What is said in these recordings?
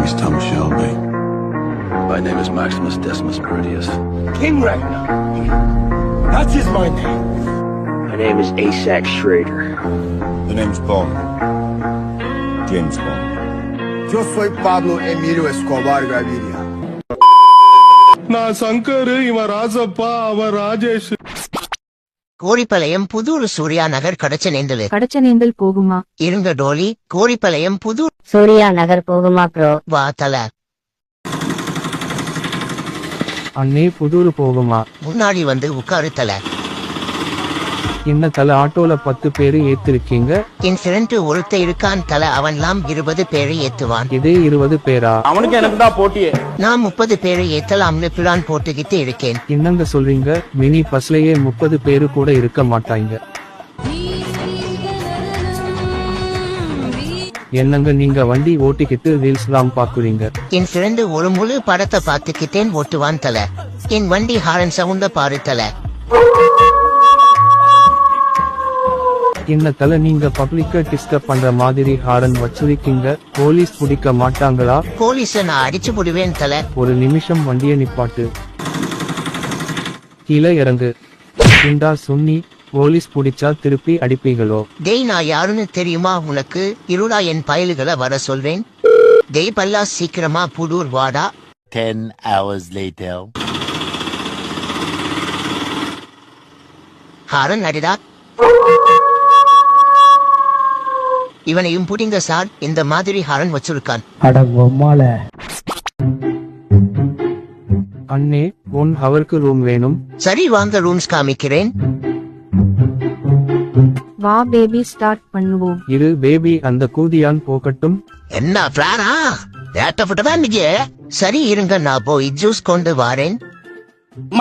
is Thomas Shelby. My name is Maximus Decimus Meridius. King Ragnar. That is my name. My name is Asax Schrader. The name's Bond. James Bond. Yo soy Pablo Emilio Escobar Gaviria. நான் சங்கர், இவன் ராசப்பா, அவன் ராஜேஷ். கோரிப்பாளையம் புதூர் சூர்யா நகர் கடச்சனேந்தல் போகுமா? இருங்க டோலி, கோரிப்பாளையம் புதூர் சூர்யா நகர் போகுமா bro? வா தல. அண்ணே புதூர் போகுமா? முன்னாடி வந்து உட்காரு தல. என்ன தல, ஆட்டோல 10 பேரு ஏத்திருக்கீங்க? என் ஃப்ரெண்டு ஒருத்த இருக்கான் தல, அவன்லாம் 20 பேரை ஏத்துவான். இதே 20 பேரா? அவனுக்கு எனக்கு தான் போட்டியே. நான் 30 பேரை ஏத்தலாம்னு பிளான் போட்டுக்கிட்டு இருக்கேன். என்னங்க சொல்றீங்க? மினி பஸ்லயே 30 பேரு கூட இருக்க மாட்டாங்க. என்னங்க நீங்க வண்டி ஓட்டிக்கிட்டு ரீல்ஸ்லாம் பாக்குறீங்க? என் ஃப்ரெண்டு ஒரு முழு படத்தை பார்த்துக்கிட்டேன் ஓட்டுவான் தல. என் வண்டி ஹாரன் சவுண்ட பாரு தல. என்ன தல, நீங்க பப்ளிக்க டிஸ்டர்ப் பண்ற மாதிரி ஹாரன் வச்சிருக்கீங்க? போலீஸ் பிடிக்க மாட்டாங்களா? போலீஸ நான் அடிச்சு போடுவேன் தல. ஒரு நிமிஷம் வண்டியை நிப்பாட்டு, கீழே இறங்கு. இந்தா சுன்னி, போலீஸ் பிடிச்சா திருப்பி அடிப்பீங்களோ? டேய், நான் யாருன்னு தெரியுமா உனக்கு? இருடா, என் பயலுகளை வர சொல்றேன். டேய் பல்லா, சீக்கிரமா புதூர் வாடா. 10 hours later. ஹாரன் அடிடா. இவனையும் புடிங்க சார், இந்த மாதிரி ஹாரன் வச்சிருக்கான். அண்ணே, 1 ஹவருக்கு ரூம் வேணும். சரி வாங்க, ரூம்ஸ் காமிக்கிறேன். வா பேபி, ஸ்டார்ட் பண்ணுவோம். இரு பேபி, அந்த கூதியான் போகட்டும். என்ன பிளானா? ஏட்டப்பட்டதான் நீங்க. சரி இருங்க, நான் போய் ஜூஸ் கொண்டு வாரேன்.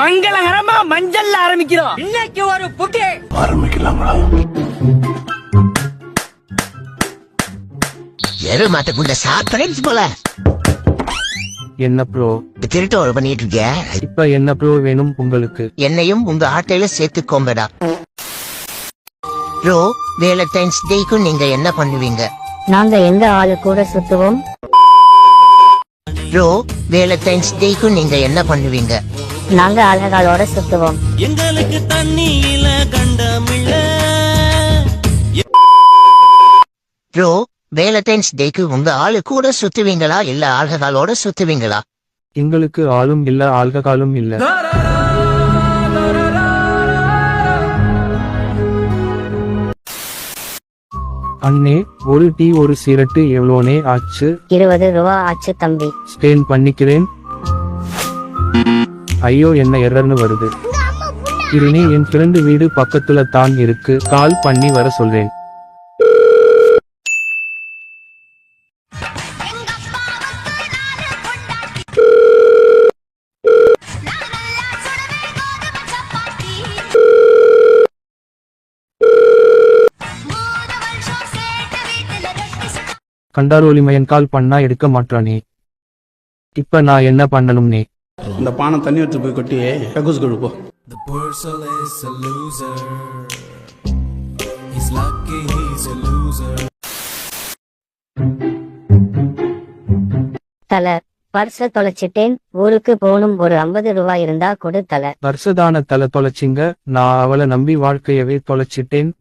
மங்களகரமா மஞ்சள்ல ஆரம்பிக்கிறோம். இன்னைக்கு ஒரு புகே ஆரம்பிக்கலாங்களா? எரு மாட்டக்குள்ள சாப்பிடுறேன் போல. என்ன ப்ரோ திருட்டு ஒரு பண்ணிட்டு இருக்க? இப்ப என்ன ப்ரோ வேணும் உங்களுக்கு? என்னையும் உங்க ஆட்டையில சேர்த்துக்கோங்கடா. ப்ரோ, வேலண்டைன்ஸ் டேக்கும் நீங்க என்ன பண்ணுவீங்க? நாங்க எங்க ஆளு கூட சுத்துவோம். ப்ரோ, வேலண்டைன்ஸ் டேக்கும் நீங்க என்ன பண்ணுவீங்க? நாங்க அழகாலோட சுத்துவோம். எங்களுக்கு தண்ணியில கண்டமில்ல. ப்ரோ, வேலண்டைன்ஸ் டேக்கு உங்க ஆளு கூட சுத்துவீங்களா இல்ல ஆல்கஹாலோட சுத்துவீங்களா? எங்களுக்கு ஆளும் இல்ல ஆல்கஹாலும் இல்ல. அண்ணே, ஒரு டீ ஒரு சிரட்டு எவ்வளோனே ஆச்சு? 20 ரூபா ஆச்சு தம்பி. ஸ்கேன் பண்ணிக்கிறேன். ஐயோ, என்ன எரர்னு வருது. இருனே, என் ஃப்ரெண்டு வீடு பக்கத்துல தான் இருக்கு, கால் பண்ணி வர சொல்றேன். கண்டாரோலிமையன் கால் பண்ணா எடுக்க மாட்டானே. இப்ப நான் என்ன பண்ணணும்னே? இந்த பானை தண்ணி எடுத்து போய் கொட்டி கக்கூஸ் கழுப்போ. தல, பர்ஸ தொலைச்சிட்டேன், ஊருக்கு போகணும், ஒரு 50 ரூபாய் இருந்தா கொடு தல. வருஷதான தலை தொலைச்சிங்க, நான் அவளை நம்பி வாழ்க்கையவே தொலைச்சிட்டேன்.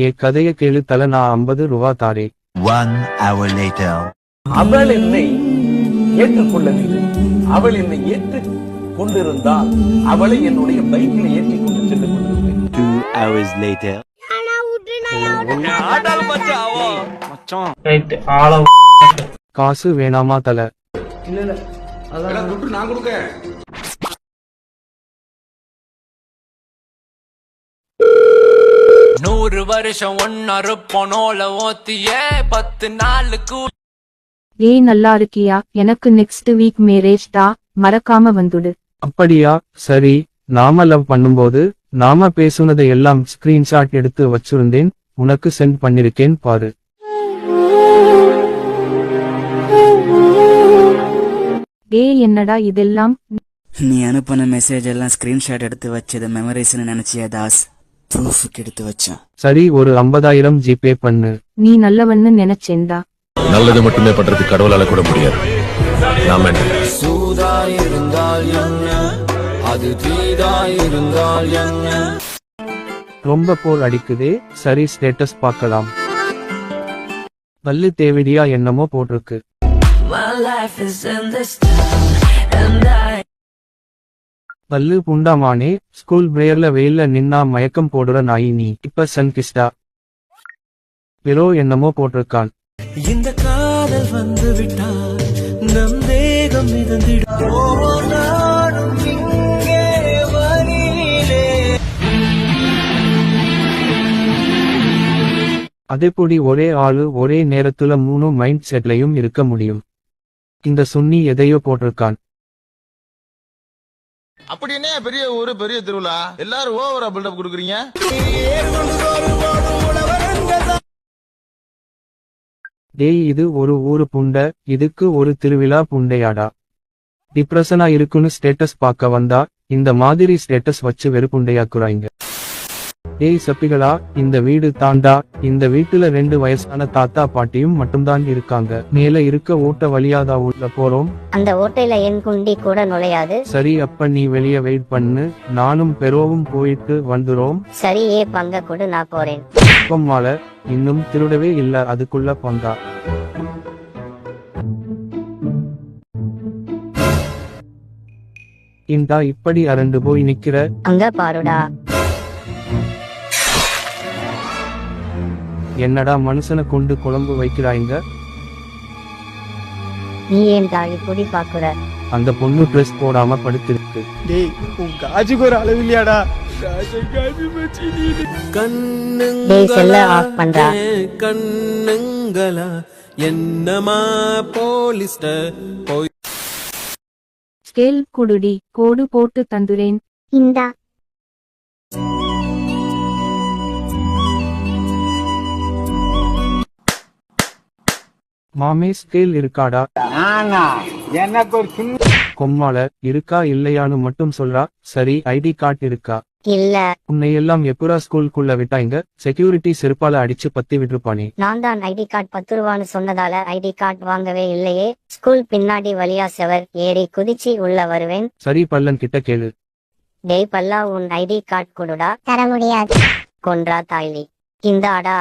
ஏ கதைய கேளு தல, நான் 50 ரூபா தாரே. 1 hour later. அவள் என்னை ஏற்றுக்கொள்ளவில்லை. அவள் என்னை ஏற்றுக் கொண்டிருந்தால் அவளை என்னுடைய பைக்கில் ஏற்றிக் கொண்டு சென்று கொண்டிருப்பேன். 2 hours later. காசு வேணாமா தல? நான் கொடுக்க. நூறு வருஷம் ஒன்னொரு பொனோல ஓத்திய 10 நாளுக்கு. ஏய் நல்லா இருக்கியா? எனக்கு நெக்ஸ்ட் வீக் மேரேஜ் டா, மறக்காம வந்துடு. அப்படியா? சரி. நாம லவ் பண்ணும்போது நாம பேசுனதை எல்லாம் ஸ்கிரீன்ஷாட் எடுத்து வச்சிருந்தேன், உனக்கு சென்ட் பண்ணிருக்கேன் பாரு. ஏய் என்னடா இதெல்லாம்? நீ அனுப்பின மெசேஜ் எல்லாம் ஸ்கிரீன்ஷாட் எடுத்து வச்சது மெமரிஸ்னு நினைச்சியா தாஸ்? ப்ரூஃப்க்கு எடுத்து வச்சேன். சரி ஒரு 50,000 ஜிபே பண்ணு. நீ நல்லவன்னு நினைச்சேன்டா. நல்லது மட்டுமே பண்றது கடவுளால கூட முடியாது. நாம என்ன? சூதா இருந்தால் என்ன அது தீதா இருந்தால் என்ன ரொம்ப போர் அடிக்குதே. சரி ஸ்டேட்டஸ் பார்க்கலாம். பல்லு தேவிடியா என்னமோ போட்டிருக்கு. பல்லு புண்டாமானே, ஸ்கூல் பிரேயர்ல வெயில்ல நின்னா மயக்கம் போடுற நாயி நீ. இப்ப சன்கிஸ்டா பெரோ என்னமோ போட்டிருக்கான். இந்த காதல் வந்து விட்டால் நம் தேகம் மிதந்திடும். அதேபடி ஒரே ஆளு ஒரே நேரத்துல 3 மைண்ட் செட்லயும் இருக்க முடியும். இந்த சுன்னி எதையோ போட்டிருக்கான். அப்படி என்ன பெரிய ஊரு பெரிய திருவிழா எல்லாரும் ஓவரா பில்டப் கொடுக்குறீங்க. டேய் இது ஒரு ஊரு புண்டை, இதுக்கு ஒரு திருவிழா புண்டையாடா. டிப்ரெஷனா இருக்குன்னு ஸ்டேட்டஸ் பார்க்க வந்தா இந்த மாதிரி ஸ்டேட்டஸ் வச்சு வெறுப்புண்டையாக்குறாங்க. டேய் சப்பிகளா, இந்த வீடு தாண்டா. இந்த வீட்டுல 2 வயசான தாத்தா பாட்டியும் மட்டும்தான் இருக்காங்க. மேல இருக்க ஓட்ட வழியாதா உள்ள போறோம். அந்த ஓட்டையில என் குண்டி கூட நுழையாது. சரி அப்ப நீ வெளிய வெயிட் பண்ணு, நானும் பெரோவும் போயிட்டு வந்துரும். சரி ஏ பங்க கூட நான் போறேன். மால இன்னும் திருடவே இல்ல, அதுக்குள்ள பங்கா. இந்தா இப்படி அரண்டு போய் நிக்கிற. அங்க பாருடா. என்னடா மனுஷனை கொண்டு குழம்பு வைக்கிறாங்க. நீ ஏன் தாய் பொடி பாக்குற. அந்த பொண்ணு ட்ரெஸ் போடாம படுத்திருக்கு. டேய் உன் காஜுக்கு ஒரு அளவு இல்லையாடா. கண்ணுங்களா என்னமா போலிஸ்டர் போய் ஸ்கேல் குடுடி, கோடு போட்டு தந்துரேன். இந்தா. மாமே ஸ்கேல் இருக்காடா. கொம்மால இருக்கா இல்லையான்னு மட்டும் சொல்றா. சரி ஐடி கார்டு இருக்கா. இல்ல. உன்னை எல்லாம் எப்பரா ஸ்கூலுக்குள்ள விட்டாங்க. செக்யூரிட்டி செருப்பால அடிச்சு பத்தி விட்டுருப்பானே. நான் தான் ஐடி கார்டு 10 ரூபான்னு சொன்னதால ஐடி கார்டு வாங்கவே இல்லையே. ஸ்கூல் பின்னாடி வழியா செவர் ஏறி குதிச்சு உள்ள வருவேன். சரி பல்லன் கிட்ட கேளு. டேய் பல்லா உன் ஐடி கார்டு கொடுடா. தர முடியாது. கொன்றா தாய்லி. இந்தாடா.